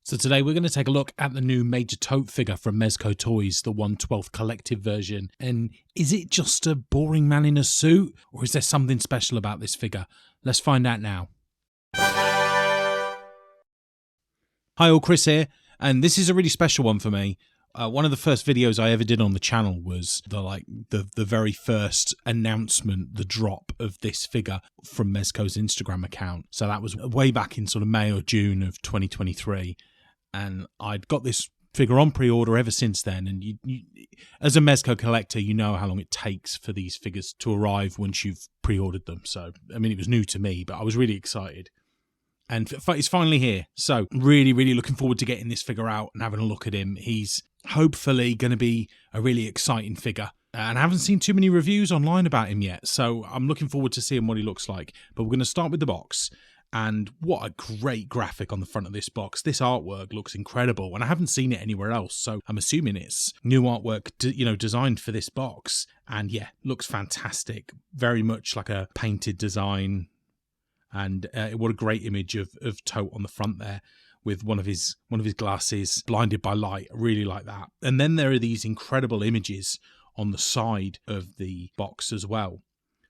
So today we're going to take a look at the new Major Toht figure from Mezco Toys, the 1/12 collective version. And is it just a boring man in a suit, or is there something special about this figure? Let's find out now. Hi all, Chris here, and this is a really special one for me. One of the first videos I ever did on the channel was the very first announcement, the drop of this figure from Mezco's Instagram account. So that was way back in sort of May or June of 2023. And I'd got this figure on pre-order ever since then. And you, as a Mezco collector, you know how long it takes for these figures to arrive once you've pre-ordered them. So, I mean, it was new to me, but I was really excited. And it's finally here. So really, really looking forward to getting this figure out and having a look at him. He's hopefully going to be a really exciting figure. And I haven't seen too many reviews online about him yet. So I'm looking forward to seeing what he looks like. But we're going to start with the box. And what a great graphic on the front of this box. This artwork looks incredible. And I haven't seen it anywhere else. So I'm assuming it's new artwork, designed for this box. And yeah, looks fantastic. Very much like a painted design. And what a great image of Toht on the front there with one of his glasses blinded by light. I really like that. And then there are these incredible images on the side of the box as well.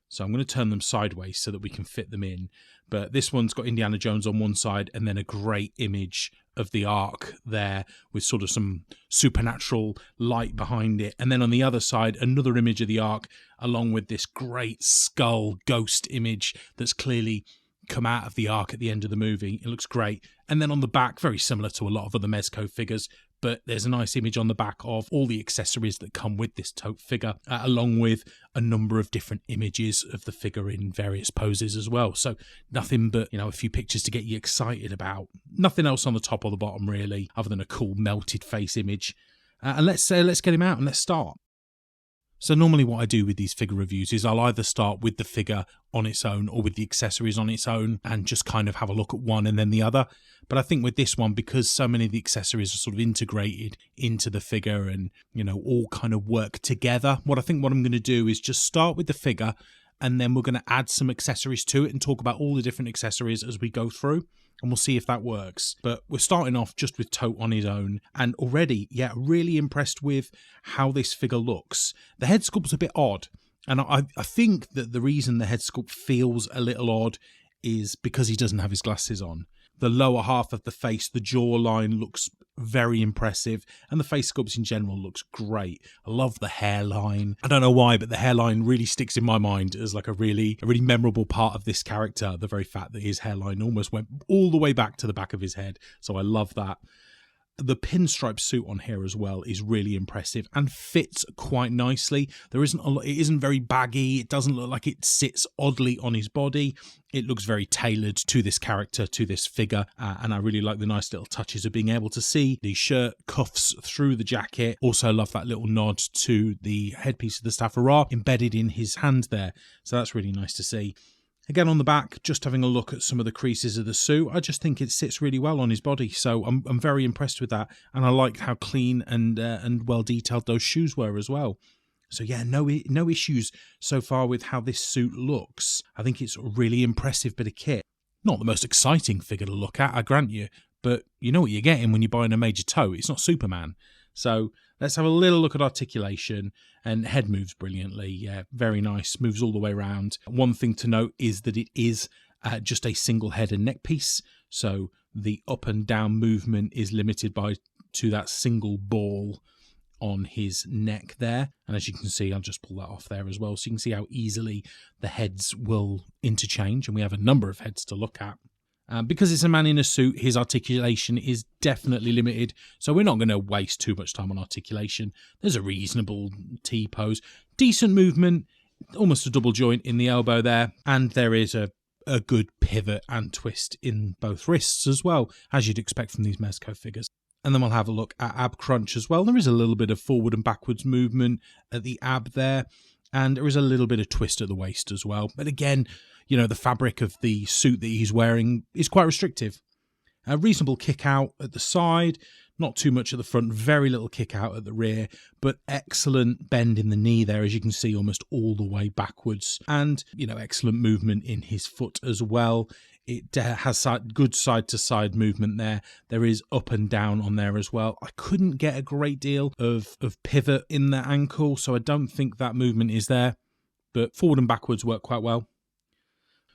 So I'm going to turn them sideways so that we can fit them in. But this one's got Indiana Jones on one side and then a great image of the Ark there with sort of some supernatural light behind it. And then on the other side, another image of the Ark along with this great skull ghost image that's clearly come out of the Ark at the end of the movie. It looks great. And then on the back, very similar to a lot of other Mezco figures, but there's a nice image on the back of all the accessories that come with this Toht figure, along with a number of different images of the figure in various poses as well. So nothing but, a few pictures to get you excited about. Nothing else on the top or the bottom, really, other than a cool melted face image. And let's get him out and let's start. So normally what I do with these figure reviews is I'll either start with the figure on its own or with the accessories on its own and just kind of have a look at one and then the other. But I think with this one, because so many of the accessories are sort of integrated into the figure and, all kind of work together, what I'm going to do is just start with the figure and then we're going to add some accessories to it and talk about all the different accessories as we go through. And we'll see if that works. But we're starting off just with Toht on his own. And already, really impressed with how this figure looks. The head sculpt's a bit odd. And I think that the reason the head sculpt feels a little odd is because he doesn't have his glasses on. The lower half of the face, the jawline looks very impressive. And the face sculpt in general looks great. I love the hairline. I don't know why, but the hairline really sticks in my mind as like a really memorable part of this character. The very fact that his hairline almost went all the way back to the back of his head. So I love that. The pinstripe suit on here as well is really impressive and fits quite nicely. There isn't a lot, it isn't very baggy. It doesn't look like it sits oddly on his body. It looks very tailored to this character, to this figure. And I really like the nice little touches of being able to see the shirt cuffs through the jacket. Also love that little nod to the headpiece of the Staff of Ra embedded in his hand there. So that's really nice to see. Again, on the back, just having a look at some of the creases of the suit, I just think it sits really well on his body. So I'm very impressed with that. And I like how clean and well detailed those shoes were as well. So yeah, no issues so far with how this suit looks. I think it's a really impressive bit of kit. Not the most exciting figure to look at, I grant you. But you know what you're getting when you're buying a Major Toht. It's not Superman. So let's have a little look at articulation, and head moves brilliantly. Yeah, very nice. Moves all the way around. One thing to note is that it is just a single head and neck piece. So the up and down movement is limited to that single ball on his neck there. And as you can see, I'll just pull that off there as well. So you can see how easily the heads will interchange. And we have a number of heads to look at. Because it's a man in a suit, his articulation is definitely limited, so we're not going to waste too much time on articulation. There's a reasonable T-pose, decent movement, almost a double joint in the elbow there, and there is a good pivot and twist in both wrists as well, as you'd expect from these Mezco figures. And then we'll have a look at ab crunch as well. There is a little bit of forward and backwards movement at the ab there, and there is a little bit of twist at the waist as well. But again, the fabric of the suit that he's wearing is quite restrictive. A reasonable kick out at the side, not too much at the front, very little kick out at the rear, but excellent bend in the knee there, as you can see, almost all the way backwards. And, excellent movement in his foot as well. It has good side-to-side movement there. There is up and down on there as well. I couldn't get a great deal of pivot in the ankle, so I don't think that movement is there. But forward and backwards work quite well.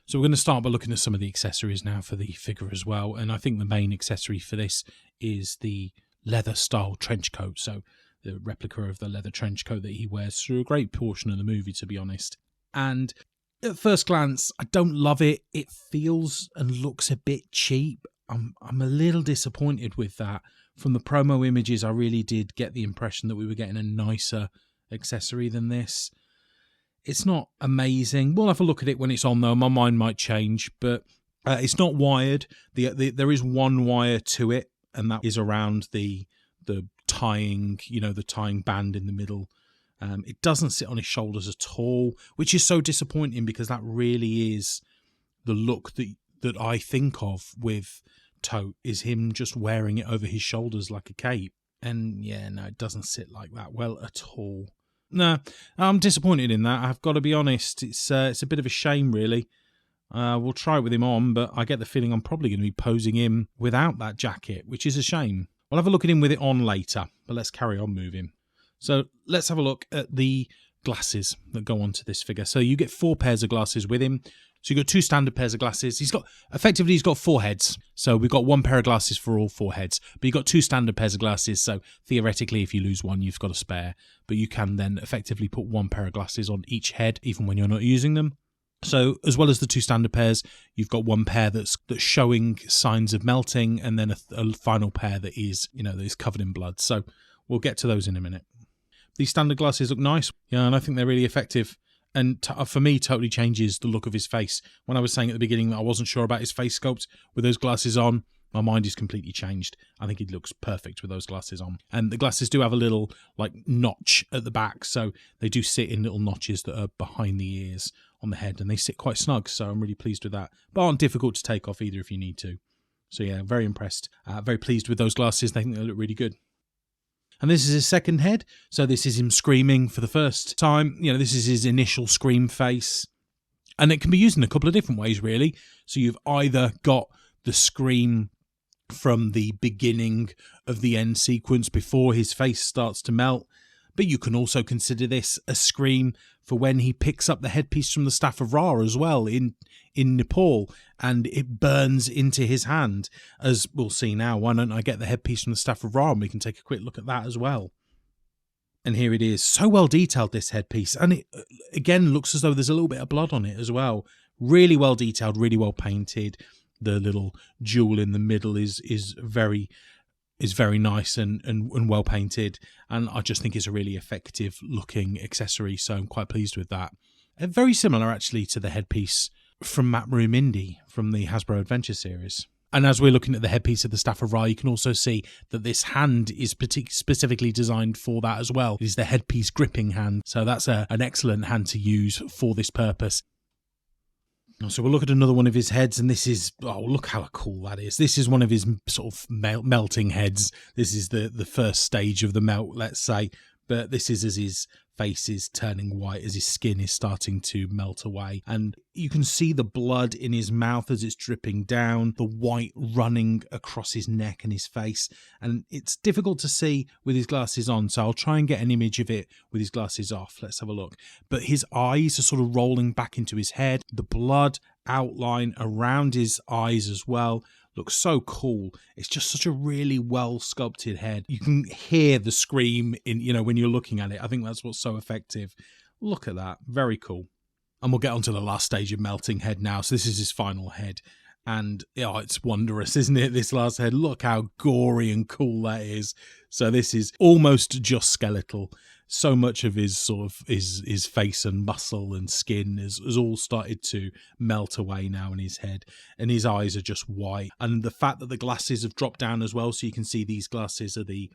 So we're going to start by looking at some of the accessories now for the figure as well. And I think the main accessory for this is the leather-style trench coat. So the replica of the leather trench coat that he wears through a great portion of the movie, to be honest. And at first glance, I don't love it. It feels and looks a bit cheap. I'm a little disappointed with that. From the promo images, I really did get the impression that we were getting a nicer accessory than this. It's not amazing. We'll have a look at it when it's on, though. My mind might change, but it's not wired. There is one wire to it, and that is around the tying, the tying band in the middle. It doesn't sit on his shoulders at all, which is so disappointing because that really is the look that I think of with Toht, is him just wearing it over his shoulders like a cape. And yeah, no, it doesn't sit like that well at all. No, I'm disappointed in that. I've got to be honest. It's a bit of a shame, really. We'll try it with him on, but I get the feeling I'm probably going to be posing him without that jacket, which is a shame. We'll have a look at him with it on later, but let's carry on moving. So let's have a look at the glasses that go onto this figure. So you get 4 pairs of glasses with him. So you've got 2 standard pairs of glasses. He's got 4 heads. So we've got 1 pair of glasses for all 4 heads. But you've got 2 standard pairs of glasses. So theoretically, if you lose one, you've got a spare. But you can then effectively put 1 pair of glasses on each head, even when you're not using them. So as well as the 2 standard pairs, you've got 1 pair that's showing signs of melting, and then a final pair that is, that is covered in blood. So we'll get to those in a minute. These standard glasses look nice, and I think they're really effective. And for me, totally changes the look of his face. When I was saying at the beginning that I wasn't sure about his face sculpt with those glasses on, my mind is completely changed. I think he looks perfect with those glasses on. And the glasses do have a little notch at the back, so they do sit in little notches that are behind the ears on the head, and they sit quite snug, so I'm really pleased with that. But aren't difficult to take off either if you need to. So yeah, very impressed. Very pleased with those glasses. I think they look really good. And this is his second head, so this is him screaming for the first time. This is his initial scream face. And it can be used in a couple of different ways, really. So you've either got the scream from the beginning of the end sequence before his face starts to melt, but you can also consider this a scream for when he picks up the headpiece from the Staff of Ra as well in Nepal, and it burns into his hand, as we'll see now. Why don't I get the headpiece from the Staff of Ra and we can take a quick look at that as well. And here it is. So well detailed, this headpiece, and it again looks as though there's a little bit of blood on it as well. Really well detailed, really well painted. The little jewel in the middle is very nice and well painted, and I just think it's a really effective looking accessory, so I'm quite pleased with that. And very similar actually to the headpiece from Map Room Indy from the Hasbro Adventure series. And as we're looking at the headpiece of the Staff of Ra, you can also see that this hand is specifically designed for that as well. It is the headpiece gripping hand, so that's an excellent hand to use for this purpose. So we'll look at another one of his heads, and this is, look how cool that is. This is one of his sort of melting heads. This is the first stage of the melt, let's say. But this is as his face is turning white, as his skin is starting to melt away. And you can see the blood in his mouth as it's dripping down, the white running across his neck and his face. And it's difficult to see with his glasses on, so I'll try and get an image of it with his glasses off. Let's have a look. But his eyes are sort of rolling back into his head. The blood outline around his eyes as well looks so cool. It's just such a really well sculpted head. You can hear the scream in, when you're looking at it. I think that's what's so effective. Look at that. Very cool. And we'll get on to the last stage of melting head now. So this is his final head. And it's wondrous, isn't it? This last head. Look how gory and cool that is. So this is almost just skeletal. So much of his sort of his face and muscle and skin has all started to melt away now in his head, and his eyes are just white. And the fact that the glasses have dropped down as well, so you can see these glasses are the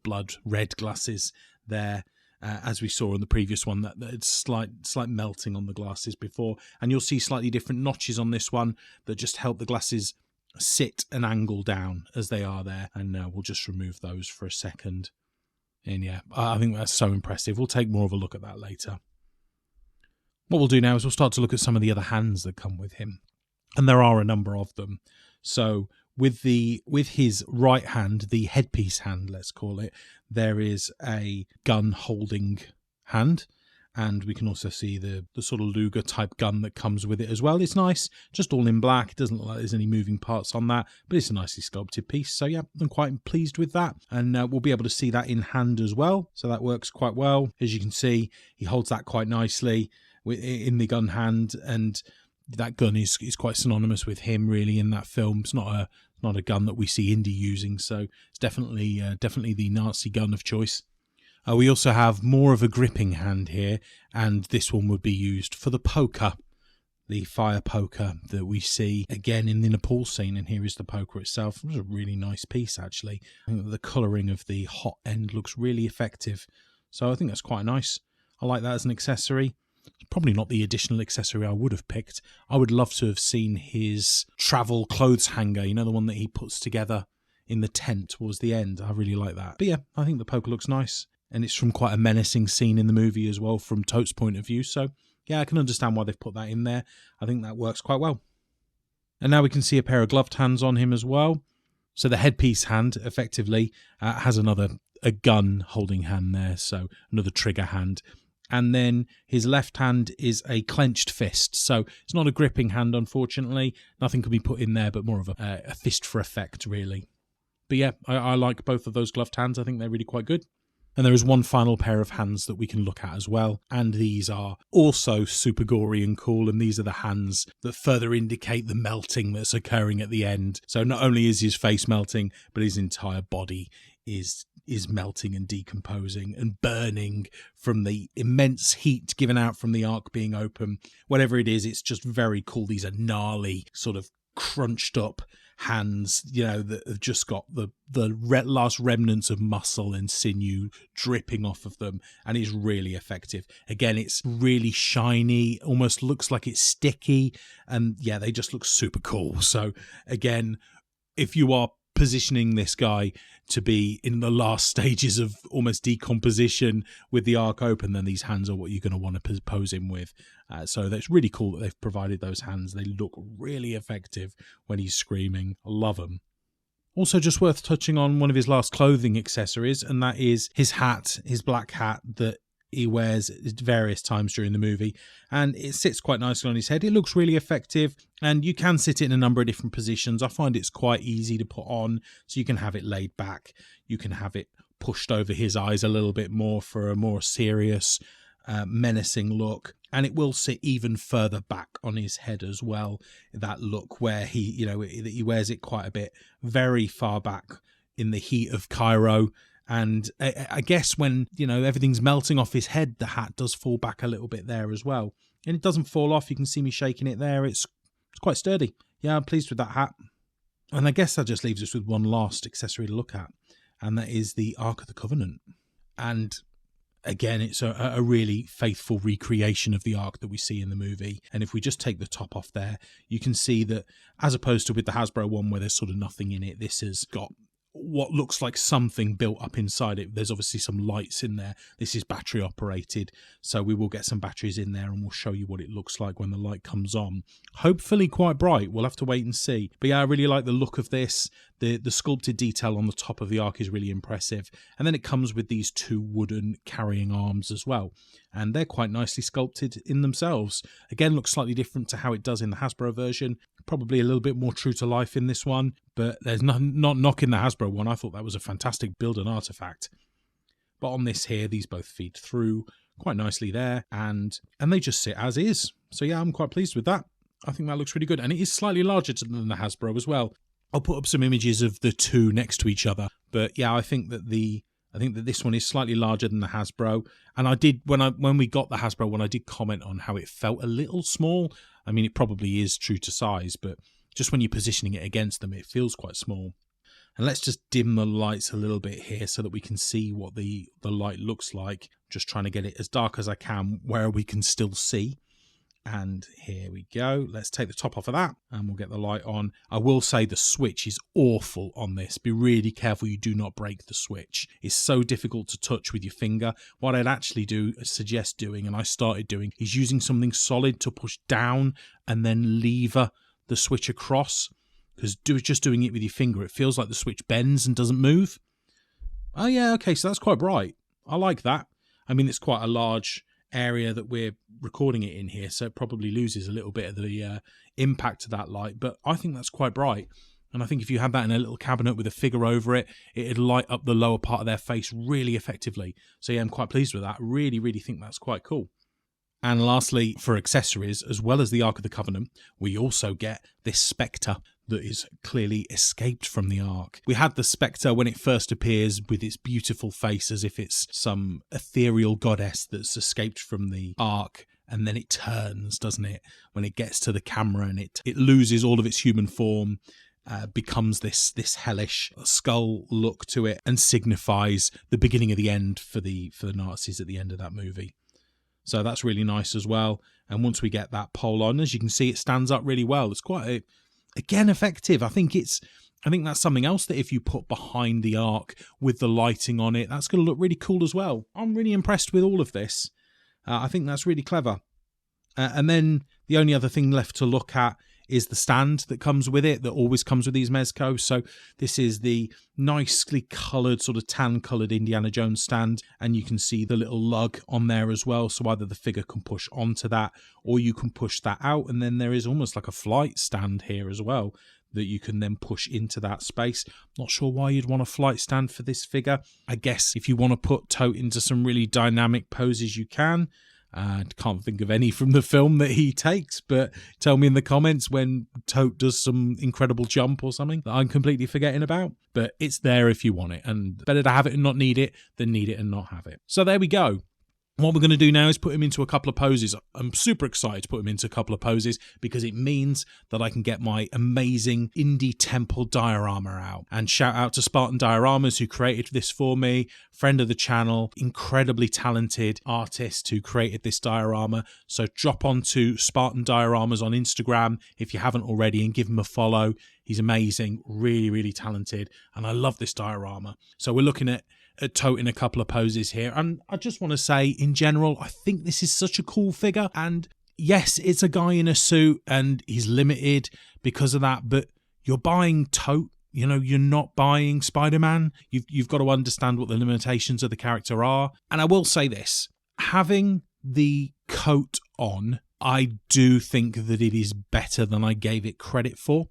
blood red glasses there, as we saw in the previous one, that it's slight melting on the glasses before, and you'll see slightly different notches on this one that just help the glasses sit and angle down as they are there. And we'll just remove those for a second. And yeah, I think that's so impressive. We'll take more of a look at that later. What we'll do now is we'll start to look at some of the other hands that come with him. and there are a number of them. So with his right hand, the headpiece hand, let's call it, there is a gun holding hand. And we can also see the sort of Luger type gun that comes with it as well. It's nice, just all in black. It doesn't look like there's any moving parts on that, but it's a nicely sculpted piece. So yeah, I'm quite pleased with that. And we'll be able to see that in hand as well. So that works quite well. As you can see, he holds that quite nicely in the gun hand. And that gun is quite synonymous with him really in that film. It's not a gun that we see Indy using. So it's definitely the Nazi gun of choice. We also have more of a gripping hand here, and this one would be used for the poker, the fire poker that we see again in the Nepal scene, and here is the poker itself. It was a really nice piece, actually. I think the colouring of the hot end looks really effective, so I think that's quite nice. I like that as an accessory. It's probably not the additional accessory I would have picked. I would love to have seen his travel clothes hanger, you know, the one that he puts together in the tent towards the end. I really like that. But yeah, I think the poker looks nice. And it's from quite a menacing scene in the movie as well, from Toht's point of view. So, yeah, I can understand why they've put that in there. I think that works quite well. And now we can see a pair of gloved hands on him as well. So the headpiece hand, effectively, has a gun holding hand there. So another trigger hand. And then his left hand is a clenched fist. So it's not a gripping hand, unfortunately. Nothing can be put in there, but more of a fist for effect, really. But yeah, I like both of those gloved hands. I think they're really quite good. And there is one final pair of hands that we can look at as well. And these are also super gory and cool. And these are the hands that further indicate the melting that's occurring at the end. So not only is his face melting, but his entire body is melting and decomposing and burning from the immense heat given out from the Ark being open. Whatever it is, it's just very cool. These are gnarly, sort of crunched up hands, you know, that have just got the last remnants of muscle and sinew dripping off of them, and it's really effective. Again, it's really shiny, almost looks like it's sticky, and yeah, they just look super cool. So again, if you are positioning this guy to be in the last stages of almost decomposition with the Ark open, then these hands are what you're going to want to pose him with. So that's really cool that they've provided those hands. They look really effective when he's screaming. I love them. Also, just worth touching on one of his last clothing accessories, and that is his hat, his black hat that he wears at various times during the movie, and it sits quite nicely on his head. It looks really effective, and you can sit it in a number of different positions. I find it's quite easy to put on, so you can have it laid back. You can have it pushed over his eyes a little bit more for a more serious, menacing look, and it will sit even further back on his head as well. That look where he wears it quite a bit, very far back in the heat of Cairo. And I guess when, everything's melting off his head, the hat does fall back a little bit there as well. And it doesn't fall off. You can see me shaking it there. It's quite sturdy. Yeah, I'm pleased with that hat. And I guess that just leaves us with one last accessory to look at, and that is the Ark of the Covenant. And again, it's a really faithful recreation of the Ark that we see in the movie. And if we just take the top off there, you can see that as opposed to with the Hasbro one where there's sort of nothing in it, this has got what looks like something built up inside it. There's obviously some lights in there. This is battery operated, so we will get some batteries in there and we'll show you what it looks like when the light comes on. Hopefully quite bright. We'll have to wait and see. But yeah, I really like the look of this. The sculpted detail on the top of the Ark is really impressive. And then it comes with these two wooden carrying arms as well. And they're quite nicely sculpted in themselves. Again, looks slightly different to how it does in the Hasbro version. Probably a little bit more true to life in this one, but there's not knocking the Hasbro one. I thought that was a fantastic build and artifact. But on this here, these both feed through quite nicely there, and they just sit as is. So yeah, I'm quite pleased with that. I think that looks really good, and it is slightly larger than the Hasbro as well. I'll put up some images of the two next to each other, but yeah, I think that this one is slightly larger than the Hasbro. And I did, when we got the Hasbro one, I did comment on how it felt a little small. I mean, it probably is true to size, but just when you're positioning it against them, it feels quite small. And let's just dim the lights a little bit here so that we can see what the light looks like. Just trying to get it as dark as I can where we can still see. And here we go. Let's take the top off of that and we'll get the light on. I will say the switch is awful on this. Be really careful you do not break the switch. It's so difficult to touch with your finger. What I'd actually suggest doing, and I started doing, is using something solid to push down and then lever the switch across, because just doing it with your finger, it feels like the switch bends and doesn't move. Oh yeah, okay, so that's quite bright. I like that. I mean, it's quite a large area that we're recording it in here, so it probably loses a little bit of the impact of that light, but I think that's quite bright. And I think if you had that in a little cabinet with a figure over it, it'd light up the lower part of their face really effectively. So yeah, I'm quite pleased with that. Really, really think that's quite cool. And lastly, for accessories, as well as the Ark of the Covenant, we also get this Spectre that is clearly escaped from the Ark. We had the Spectre when it first appears with its beautiful face as if it's some ethereal goddess that's escaped from the Ark, and then it turns, doesn't it, when it gets to the camera, and it loses all of its human form, becomes this hellish skull look to it, and signifies the beginning of the end for the Nazis at the end of that movie. So that's really nice as well. And once we get that pole on, as you can see, it stands up really well. It's quite again effective. I think that's something else that if you put behind the Ark with the lighting on it, that's going to look really cool as well. I'm really impressed with all of this. I think that's really clever. And then the only other thing left to look at is the stand that comes with it, that always comes with these Mezco. So this is the nicely coloured, sort of tan-coloured Indiana Jones stand, and you can see the little lug on there as well. So either the figure can push onto that, or you can push that out, and then there is almost like a flight stand here as well that you can then push into that space. Not sure why you'd want a flight stand for this figure. I guess if you want to put Toht into some really dynamic poses, you can. I can't think of any from the film that he takes, but tell me in the comments when Toht does some incredible jump or something that I'm completely forgetting about. But it's there if you want it, and better to have it and not need it than need it and not have it. So there we go. What we're going to do now is put him into a couple of poses. I'm super excited to put him into a couple of poses because it means that I can get my amazing indie temple diorama out. And shout out to Spartan Dioramas who created this for me, friend of the channel, incredibly talented artist who created this diorama. So drop onto Spartan Dioramas on Instagram if you haven't already and give him a follow. He's amazing, really, really talented, and I love this diorama. So we're looking at Toht in a couple of poses here, and I just want to say in general, I think this is such a cool figure. And yes, it's a guy in a suit and he's limited because of that, but you're buying Toht, you know, you're not buying Spider-Man. You've got to understand what the limitations of the character are. And I will say this, having the coat on, I do think that it is better than I gave it credit for.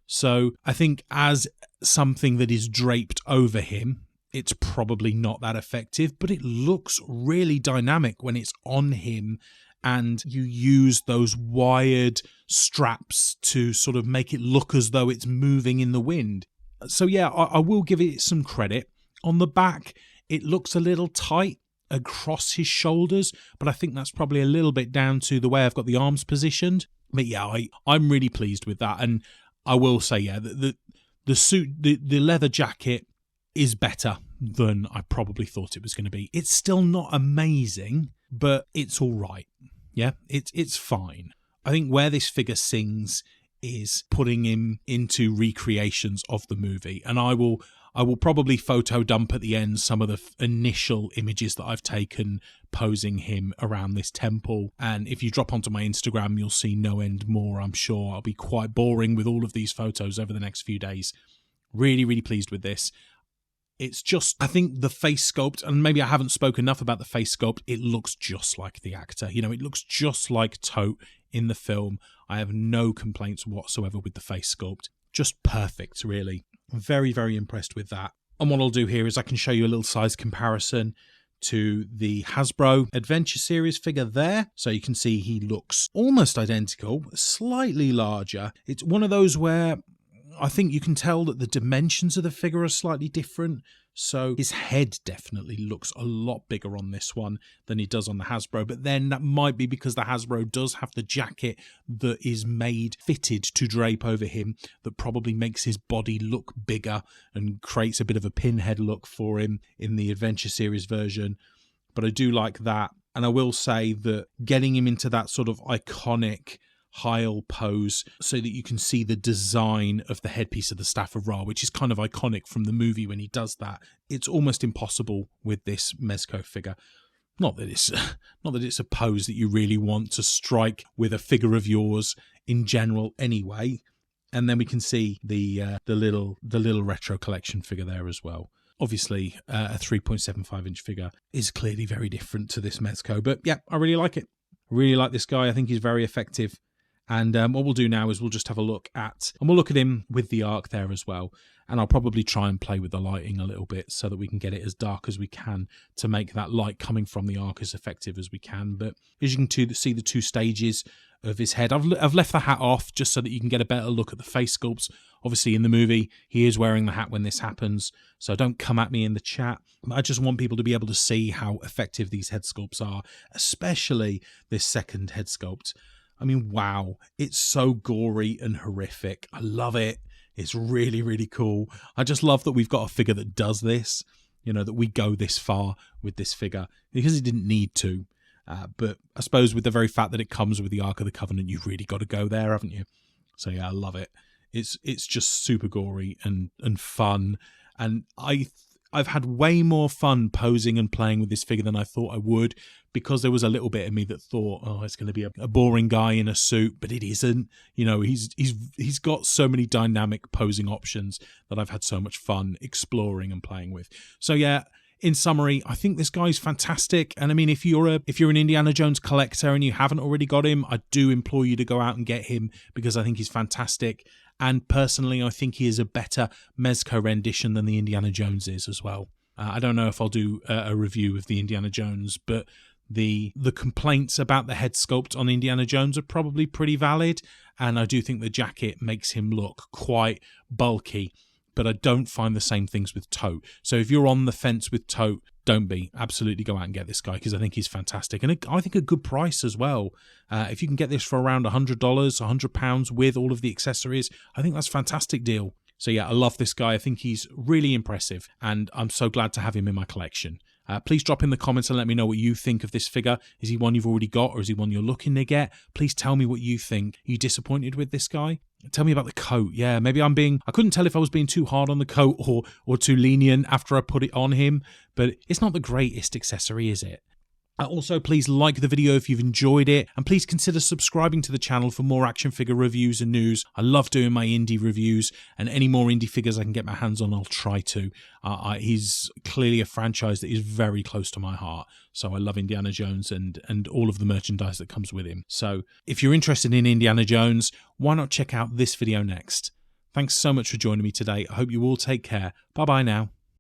So I think as something that is draped over him, it's probably not that effective, but it looks really dynamic when it's on him and you use those wired straps to sort of make it look as though it's moving in the wind. So yeah, I will give it some credit. On the back, it looks a little tight across his shoulders, but I think that's probably a little bit down to the way I've got the arms positioned. But yeah, I'm really pleased with that. And I will say, yeah, the suit, the leather jacket is better than I probably thought it was going to be. It's still not amazing, but it's all right. Yeah, it's fine. I think where this figure sings is putting him into recreations of the movie, and I will probably photo dump at the end some of the initial images that I've taken posing him around this temple. And if you drop onto my Instagram, you'll see no end more, I'm sure. I'll be quite boring with all of these photos over the next few days. Really, really pleased with this. It's just, I think the face sculpt, and maybe I haven't spoken enough about the face sculpt, it looks just like the actor. You know, it looks just like Toht in the film. I have no complaints whatsoever with the face sculpt. Just perfect, really. Very, very impressed with that. And what I'll do here is I can show you a little size comparison to the Hasbro Adventure Series figure there. So you can see he looks almost identical, slightly larger. It's one of those where I think you can tell that the dimensions of the figure are slightly different. So his head definitely looks a lot bigger on this one than he does on the Hasbro. But then that might be because the Hasbro does have the jacket that is fitted to drape over him that probably makes his body look bigger and creates a bit of a pinhead look for him in the Adventure Series version. But I do like that. And I will say that getting him into that sort of iconic Heil pose so that you can see the design of the headpiece of the Staff of Ra, which is kind of iconic from the movie when he does that. It's almost impossible with this Mezco figure. Not that it's not that it's a pose that you really want to strike with a figure of yours in general anyway. And then we can see the little retro collection figure there as well. Obviously, a 3.75-inch figure is clearly very different to this Mezco, but yeah, I really like it. Really like this guy. I think he's very effective. And what we'll do now is we'll just have a look at, and we'll look at him with the Ark there as well. And I'll probably try and play with the lighting a little bit so that we can get it as dark as we can to make that light coming from the Ark as effective as we can. But as you can see the two stages of his head, I've left the hat off just so that you can get a better look at the face sculpts. Obviously, in the movie, he is wearing the hat when this happens, so don't come at me in the chat. I just want people to be able to see how effective these head sculpts are, especially this second head sculpt. I mean, wow, it's so gory and horrific. I love it. It's really, really cool. I just love that we've got a figure that does this, you know, that we go this far with this figure, because it didn't need to. But I suppose with the very fact that it comes with the Ark of the Covenant, you've really got to go there, haven't you? So yeah, I love it. It's just super gory and fun. And I've had way more fun posing and playing with this figure than I thought I would, because there was a little bit of me that thought, oh, it's going to be a boring guy in a suit, but it isn't. You know, he's got so many dynamic posing options that I've had so much fun exploring and playing with. So yeah, in summary, I think this guy's fantastic. And I mean, if you're an Indiana Jones collector and you haven't already got him, I do implore you to go out and get him, because I think he's fantastic. And personally, I think he is a better Mezco rendition than the Indiana Jones is as well. I don't know if I'll do a review of the Indiana Jones, but the complaints about the head sculpt on Indiana Jones are probably pretty valid. And I do think the jacket makes him look quite bulky, but I don't find the same things with Toht. So if you're on the fence with Toht, don't be. Absolutely go out and get this guy, because I think he's fantastic. And I think a good price as well. If you can get this for around $100, £100 with all of the accessories, I think that's a fantastic deal. So yeah, I love this guy. I think he's really impressive, and I'm so glad to have him in my collection. Please drop in the comments and let me know what you think of this figure. Is he one you've already got, or is he one you're looking to get? Please tell me what you think. Are you disappointed with this guy? Tell me about the coat. Yeah, maybe I couldn't tell if I was being too hard on the coat or too lenient after I put it on him, but it's not the greatest accessory, is it? Also, please like the video if you've enjoyed it, and please consider subscribing to the channel for more action figure reviews and news. I love doing my indie reviews, and any more indie figures I can get my hands on, I'll try to. He's clearly a franchise that is very close to my heart, so I love Indiana Jones and all of the merchandise that comes with him. So if you're interested in Indiana Jones, why not check out this video next? Thanks so much for joining me today. I hope you all take care. Bye-bye now.